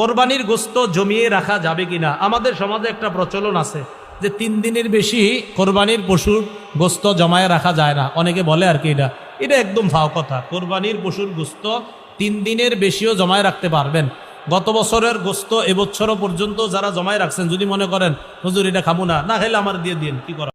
কোরবানির গোস্ত জমিয়ে রাখা যাবে কিনা? আমাদের সমাজে একটা প্রচলন আছে যে 3 দিনের বেশি কোরবানির পশুর গোস্ত জমায়ে রাখা যায় না। অনেকে বলে আর কি, এটা একদম ফাও কথা। কোরবানির পশুর গোস্ত 3 দিনের বেশিও জমায়ে রাখতে পারবেন। গত বছরের গোস্ত এবছরও পর্যন্ত যারা জমায়ে রাখছেন, যদি মনে করেন হুজুর এটা খাবো না, না খেলে আমার দিয়ে দিন, কি করা।